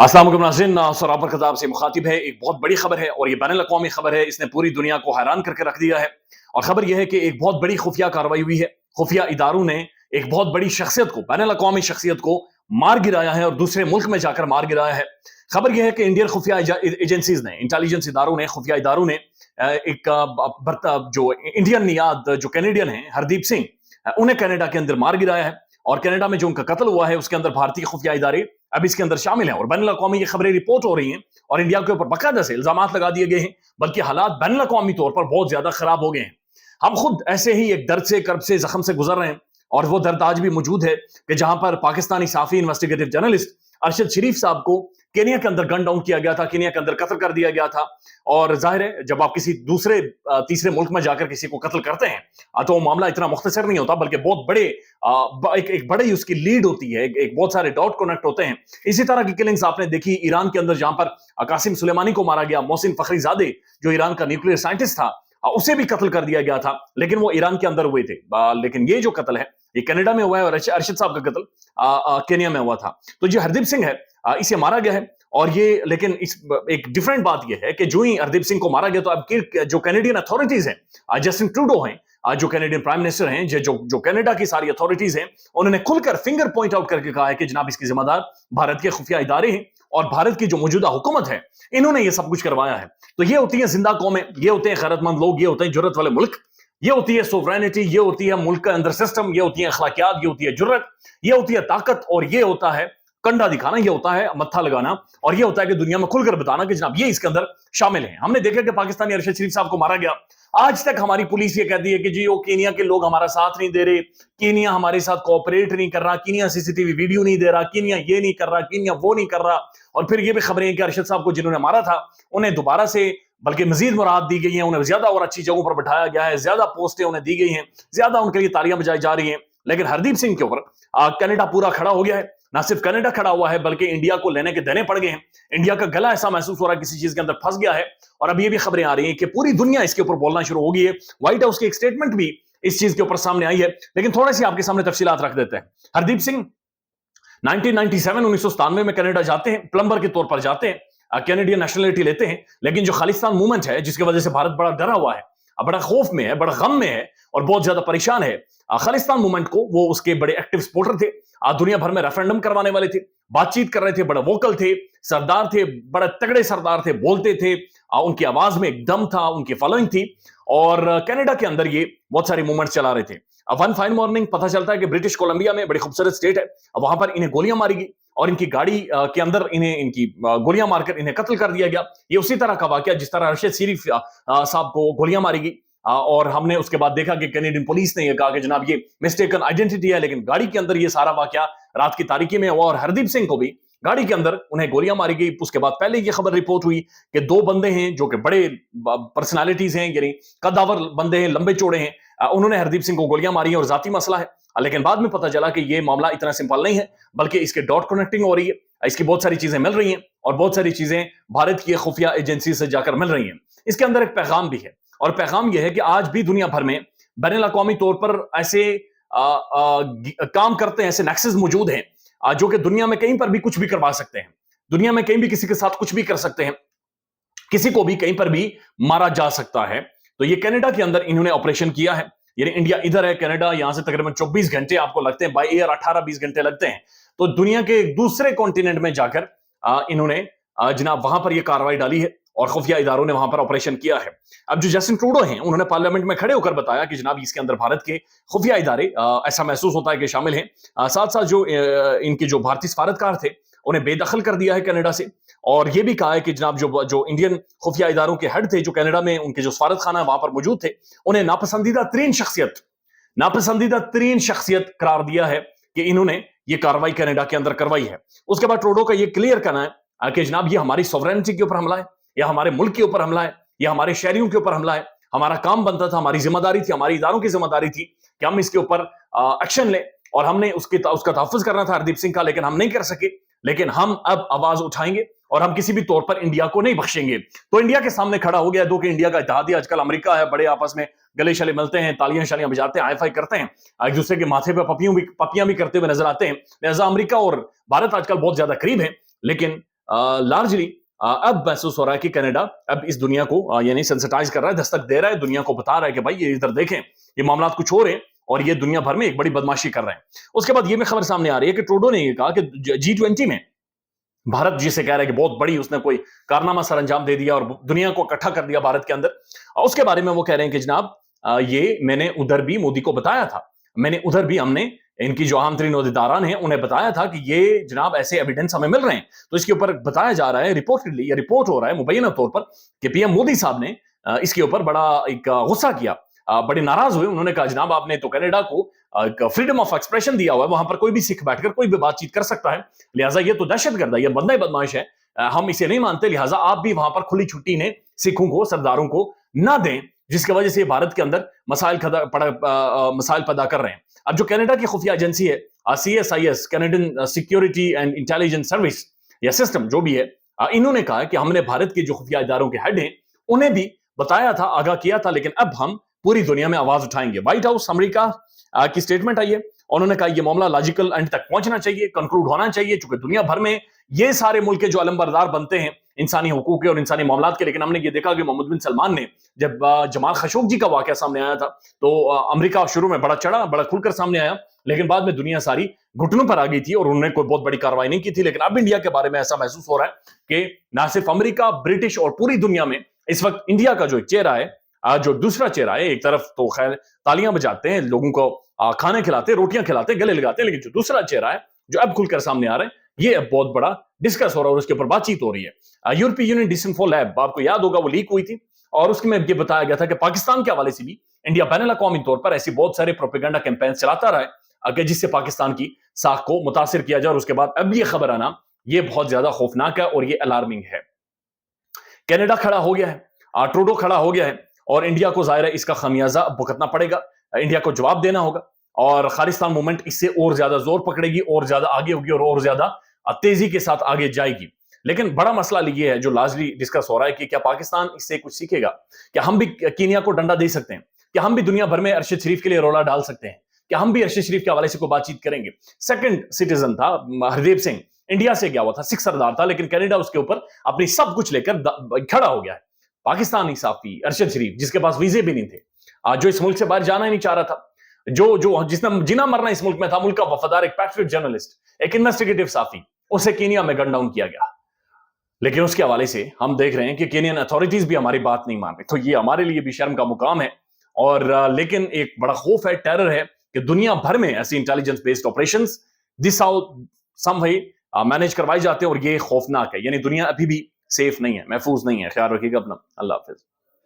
अस्सलाम वालेकुम नाज़रीन, सराबर खताब से मुखातिब है। एक बहुत बड़ी खबर है और ये बैनुल अक़वामी खबर है। इसने पूरी दुनिया को हैरान करके रख दिया है। और खबर यह है कि एक बहुत बड़ी खुफिया कार्रवाई हुई है। खुफिया इदारों ने एक बहुत बड़ी शख्सियत को, बैनुल अक़वामी शख्सियत को मार गिराया है और दूसरे मुल्क में जाकर मार गिराया है। खबर यह है कि इंडियन खुफिया एजेंसीज ने, इंटेलिजेंस इदारों ने, खुफिया इदारों ने जो इंडियन नियाद जो कैनेडियन है हरदीप सिंह, उन्हें कनाडा के अंदर मार गिराया है। और कनाडा में जो उनका कत्ल हुआ है उसके अंदर भारतीय खुफिया इदारे अब इसके अंदर शामिल हैं और बैनुल अक़वामी ये खबरें रिपोर्ट हो रही हैं और इंडिया के ऊपर बाकायदा से इल्जामात लगा दिए गए हैं, बल्कि हालात बैनुल अक़वामी तौर पर बहुत ज्यादा खराब हो गए हैं। हम खुद ऐसे ही एक दर्द से, कर्ब से, जख्म से गुजर रहे हैं और वो दर्द आज भी मौजूद है कि जहां पर पाकिस्तानी साफी, इन्वेस्टिगेटिव जर्नलिस्ट अरशद शरीफ साहब को केनिया के अंदर गन डाउन किया गया था, केनिया के अंदर कत्ल कर दिया गया था। और जाहिर है जब आप किसी दूसरे तीसरे मुल्क में जाकर किसी को कत्ल करते हैं तो मामला इतना मुख्तसर नहीं होता, बल्कि बहुत बड़े एक बड़े ही उसकी लीड होती है, एक बहुत सारे डॉट कनेक्ट होते हैं। इसी तरह की किलिंग्स आपने देखी ईरान के अंदर, जहां पर कासिम सुलेमानी को मारा गया, मोहसिन फखरीजादे जो ईरान का न्यूक्लियर साइंटिस्ट था उसे भी कत्ल कर दिया गया था, लेकिन वो ईरान के अंदर हुए थे। लेकिन ये जो कत्ल है ये कनाडा में हुआ है और अरशद साहब का कत्ल केनिया में हुआ था। तो जो हरदीप सिंह है इसे मारा गया है और ये, लेकिन एक डिफरेंट बात यह है कि जो ही हरदीप सिंह को मारा गया तो अब जो कैनेडियन अथॉरिटीज हैं, जस्टिन ट्रूडो हैं, जो कैनेडियन प्राइम मिनिस्टर हैं, जो कनाडा की सारी अथॉरिटीज हैं, उन्होंने खुलकर फिंगर पॉइंट आउट करके कहा है कि जनाब इसकी जिम्मेदार भारत के खुफिया इदारे हैं और भारत की जो मौजूदा हुकूमत है इन्होंने ये सब कुछ करवाया है। तो ये होती है जिंदा कौमें, ये होते हैं गैरतमंद लोग, ये होते हैं जुर्रत वाले मुल्क, ये होती है सोवरेनिटी, ये होती है मुल्क का अंदर सिस्टम, ये होती है अखलाकियात, ये होती है जुर्रत, ये होती है ताकत, और ये होता है कंडा दिखाना, ये होता है मत्था लगाना, और ये होता है कि दुनिया में खुलकर बताना कि जनाब ये इसके अंदर शामिल है। हमने देखा कि पाकिस्तानी अरशद शरीफ साहब को मारा गया, आज तक हमारी पुलिस ये कहती है कि जी वो कीनिया के लोग हमारा साथ नहीं दे रहे, कीनिया हमारे साथ कोऑपरेट नहीं कर रहा, कीनिया सीसीटीवी वीडियो नहीं दे रहा, कीनिया ये नहीं कर रहा, कीनिया वो नहीं कर रहा। और फिर ये भी खबरें हैं कि अरशद साहब को जिन्होंने मारा था उन्हें दोबारा से बल्कि मजीद मुराद दी गई है, उन्हें ज्यादा और अच्छी जगहों पर बैठाया गया है, ज्यादा पोस्टें उन्हें दी गई हैं, ज्यादा उनके लिए तालियां बजाई जा रही हैं। लेकिन हरदीप सिंह के ऊपर कनाडा पूरा खड़ा हो गया है। ना सिर्फ कनाडा खड़ा हुआ है बल्कि इंडिया को लेने के देने पड़ गए हैं। इंडिया का गला ऐसा महसूस हो रहा है किसी चीज के अंदर फंस गया है। और अब ये भी खबरें आ रही हैं कि पूरी दुनिया इसके ऊपर बोलना शुरू हो गई है। व्हाइट हाउस की एक स्टेटमेंट भी इस चीज के ऊपर सामने आई है। लेकिन थोड़ी सी आपके सामने तफसीलात रख देते हैं। हरदीप सिंह 1997 में कनाडा जाते हैं, प्लम्बर के तौर पर जाते हैं, कैनेडियन नेशनलिटी लेते हैं। लेकिन जो खालिस्तान मूवमेंट है जिसकी वजह से भारत बड़ा डरा हुआ है, बड़ा खौफ में है, बड़ा गम में है और बहुत ज्यादा परेशान है, खालिस्तान मूवमेंट को वो उसके बड़े एक्टिव सपोर्टर थे। दुनिया भर में रेफरेंडम करवाने वाले थे, बातचीत कर रहे थे, बड़ा वोकल थे, सरदार थे, बड़े तगड़े सरदार थे, बोलते थे, उनकी आवाज में एक दम था, उनकी फॉलोइंग थी। और कनाडा के अंदर ये बहुत सारी मूवमेंट चला रहे थे। अब वन फाइन मॉर्निंग पता चलता है कि ब्रिटिश कोलंबिया में, बड़ी खूबसूरत स्टेट है, वहां पर इन्हें गोलियां मारी गई और इनकी गाड़ी के अंदर इनकी गोलियां मारकर इन्हें कत्ल कर दिया गया। ये उसी तरह का वाकया जिस तरह अरशद शरीफ साहब को गोलियां मारी गई। और हमने उसके बाद देखा कि कैनेडियन पुलिस ने यह कहा कि जनाब ये मिस्टेकन आइडेंटिटी है, लेकिन गाड़ी के अंदर ये सारा वाकया रात की तारीकी में हुआ और हरदीप सिंह को भी गाड़ी के अंदर उन्हें गोलियां मारी गई। उसके बाद पहले ये खबर रिपोर्ट हुई कि दो बंदे हैं जो कि बड़े पर्सनालिटीज हैं, यानी कद्दावर बंदे हैं, लंबे चौड़े हैं, उन्होंने हरदीप सिंह को गोलियां मारी और जाती मसला है। लेकिन बाद में पता चला कि ये मामला इतना सिंपल नहीं है, बल्कि इसके डॉट कनेक्टिंग हो रही है, इसकी बहुत सारी चीजें मिल रही हैं और बहुत सारी चीजें भारत की खुफिया एजेंसी से जाकर मिल रही हैं। इसके अंदर एक पैगाम भी है और पैगाम यह है कि आज भी दुनिया भर में बैनुल अक़वामी तौर पर ऐसे काम करते हैं, ऐसे नेक्सस मौजूद हैं जो कि दुनिया में कहीं पर भी कुछ भी करवा सकते हैं, दुनिया में कहीं भी किसी के साथ कुछ भी कर सकते हैं, किसी को भी कहीं पर भी मारा जा सकता है। तो ये कनाडा के अंदर इन्होंने ऑपरेशन किया है, यानी इंडिया इधर है, कनाडा यहां से तकरीबन 24 घंटे आपको लगते हैं, बाय एयर 18-20 घंटे लगते हैं। तो दुनिया के दूसरे कॉन्टिनेंट में जाकर इन्होंने जनाब वहां पर यह कार्रवाई डाली है और खुफिया इदारों ने वहां पर ऑपरेशन किया है। अब जो जस्टिन ट्रूडो हैं उन्होंने पार्लियामेंट में खड़े होकर बताया कि जनाब इसके अंदर भारत के खुफिया इदारे ऐसा महसूस होता है कि शामिल हैं। साथ साथ जो इनके जो भारतीय सफारतकार थे उन्हें बेदखल कर दिया है कनाडा से, और ये भी कहा है कि जनाब जो इंडियन खुफिया इदारों के हेड थे जो कनाडा में उनके जो सफारत खाना वहां पर मौजूद थे, उन्हें नापसंदीदा तरीन शख्सियत करार दिया है कि इन्होंने ये कार्रवाई कनाडा के अंदर करवाई है। उसके बाद ट्रूडो का ये क्लियर करना है कि जनाब ये हमारी सॉवरेनिटी के ऊपर हमला है, या हमारे मुल्क के ऊपर हमला है, या हमारे शहरियों के ऊपर हमला है। हमारा काम बनता था, हमारी जिम्मेदारी थी, हमारी इदारों की जिम्मेदारी थी कि हम इसके ऊपर एक्शन लें, और हमने उसका तहफ़्फ़ुज़ करना था हरदीप सिंह का, लेकिन हम नहीं कर सके। लेकिन हम अब आवाज उठाएंगे और हम किसी भी तौर पर इंडिया को नहीं बख्शेंगे। तो इंडिया के सामने खड़ा हो गया, दो कि इंडिया का इत्तेहादी आजकल अमेरिका है, बड़े आपस में गले शले मिलते हैं, तालियां शालियां बजाते हैं, हाई-फाई करते हैं, एक दूसरे के माथे पे पपियां भी करते हुए नजर आते हैं। लिहाजा अमेरिका और भारत आजकल बहुत ज्यादा करीब है, लेकिन लार्जली अब महसूस हो रहा है कि कनाडा अब इस दुनिया को यानी सेंसिटाइज कर रहा है, दस्तक दे रहा है, दुनिया को बता रहा है कि भाई ये इधर देखें, ये मामला कुछ और है और ये दुनिया भर में एक बड़ी बदमाशी कर रहे हैं। उसके बाद ये भी खबर सामने आ रही है कि ट्रूडो ने ये कहा कि G20 में भारत जिसे कह रहा है कि बहुत बड़ी उसने कोई कारनामा सर अंजाम दे दिया और दुनिया को इकट्ठा कर दिया भारत के अंदर, उसके बारे में वो कह रहे हैं कि जनाब ये मैंने उधर भी मोदी को बताया था, मैंने उधर भी हमने इनकी जो आम तरीन अहदेदारान हैं उन्हें बताया था कि ये जनाब ऐसे एविडेंस हमें मिल रहे हैं। तो इसके ऊपर बताया जा रहा है, रिपोर्टेडली या रिपोर्ट हो रहा है मुबैना तौर पर कि पीएम मोदी साहब ने इसके ऊपर बड़ा एक गुस्सा किया, बड़े नाराज हुए। उन्होंने कहा जनाब आपने तो कनाडा को फ्रीडम ऑफ एक्सप्रेशन दिया हुआ है, वहां पर कोई भी सिख बैठकर कोई भी बातचीत कर सकता है, लिहाजा ये तो दहशतगर्द है, ये बंदा बदमाश है, हम इसे नहीं मानते, लिहाजा आप भी वहां पर खुली छुट्टी ने सिखों को सरदारों को ना दें, जिसकी वजह से भारत के अंदर मसाइल पैदा कर रहे हैं। अब जो कनाडा की खुफिया एजेंसी है CSIS, Canadian security and intelligence service या सिस्टम जो भी है, इन्होंने कहा कि हमने भारत के जो खुफिया इदारों के हेड हैं उन्हें भी बताया था, आगाह किया था, लेकिन अब हम पूरी दुनिया में आवाज उठाएंगे। व्हाइट हाउस अमेरिका की स्टेटमेंट आई है, उन्होंने कहा यह मामला लॉजिकल एंड तक पहुंचना चाहिए, कंक्लूड होना चाहिए, चूंकि दुनिया भर में ये सारे मुल्क जो अलंबरदार बनते हैं इंसानी हुकूक के और इंसानी मामलात के, लेकिन हमने ये देखा कि मोहम्मद बिन सलमान ने जब जमाल खशोगी का वाकया सामने आया था तो अमेरिका शुरू में बड़ा चढ़ा, बड़ा खुलकर सामने आया, लेकिन बाद में दुनिया सारी घुटनों पर आ गई थी और उन्होंने कोई बहुत बड़ी कार्रवाई नहीं की थी। लेकिन अब इंडिया के बारे में ऐसा महसूस हो रहा है कि ना सिर्फ अमेरिका, ब्रिटिश और पूरी दुनिया में इस वक्त इंडिया का जो चेहरा है, जो दूसरा चेहरा है, एक तरफ तो खैर तालियां बजाते हैं, लोगों को खाने खिलाते, रोटियां खिलाते, गले लगाते, लेकिन जो दूसरा चेहरा है जो अब खुलकर सामने आ रहा है, ये अब बहुत बड़ा डिस्कस हो रहा है और उसके ऊपर बातचीत हो रही है। यूरोपीय यूनियन डिसइंफो लैब, आपको याद होगा वो लीक हुई थी और उसमें ये बताया गया था कि पाकिस्तान के हवाले से भी इंडिया बैनुल अक़वामी तौर पर ऐसी बहुत सारे प्रोपेगेंडा कैंपेन चलाता रहा है जिससे पाकिस्तान की साख को मुतासिर किया जाए। और उसके बाद अब ये खबर आना ये बहुत ज्यादा खौफनाक है और ये अलार्मिंग है। कनाडा खड़ा हो गया है, ट्रूडो खड़ा हो गया है और इंडिया को जाहिर है इसका खमियाजा भुगतना पड़ेगा, इंडिया को जवाब देना होगा और खालिस्तान मूवमेंट इससे और ज्यादा जोर पकड़ेगी और ज्यादा आगे होगी और ज्यादा तेजी के साथ आगे जाएगी। लेकिन बड़ा मसला ये है जो लार्जली डिस्कस हो रहा है कि क्या पाकिस्तान इससे कुछ सीखेगा, क्या हम भी कीनिया को डंडा दे सकते हैं, क्या हम भी दुनिया भर में अरशद शरीफ के लिए रोला डाल सकते हैं, क्या हम भी अरशद शरीफ के हवाले से कोई बातचीत करेंगे। सेकंड सिटीजन था हरदीप सिंह, इंडिया से गया हुआ था, सिख सरदार था, लेकिन कनाडा उसके ऊपर अपनी सब कुछ लेकर खड़ा हो गया है। पाकिस्तानी साफी अरशद शरीफ जिसके पास वीजे भी नहीं थे, जो इस मुल्क से बाहर जाना ही नहीं चाह रहा था, जो जिसने जिना मरना इस मुल्क में था, मुल्क का वफादार, एक पैट्रियट जर्नलिस्ट, एक इन्वेस्टिगेटिव साफी, उसे कीनिया में गन डाउन किया गया। लेकिन उसके हवाले से हम देख रहे हैं कि केनियन अथॉरिटीज भी हमारी बात नहीं मान रही, तो ये हमारे लिए भी शर्म का मुकाम है। और लेकिन एक बड़ा खौफ है, टेरर है कि दुनिया भर में ऐसी intelligence based operations this how some way manage करवाए जाते हैं और ये खौफनाक है, यानी दुनिया अभी भी सेफ नहीं है, महफूज नहीं है। ख्याल रखिएगा अपना, अल्लाह हाफिज।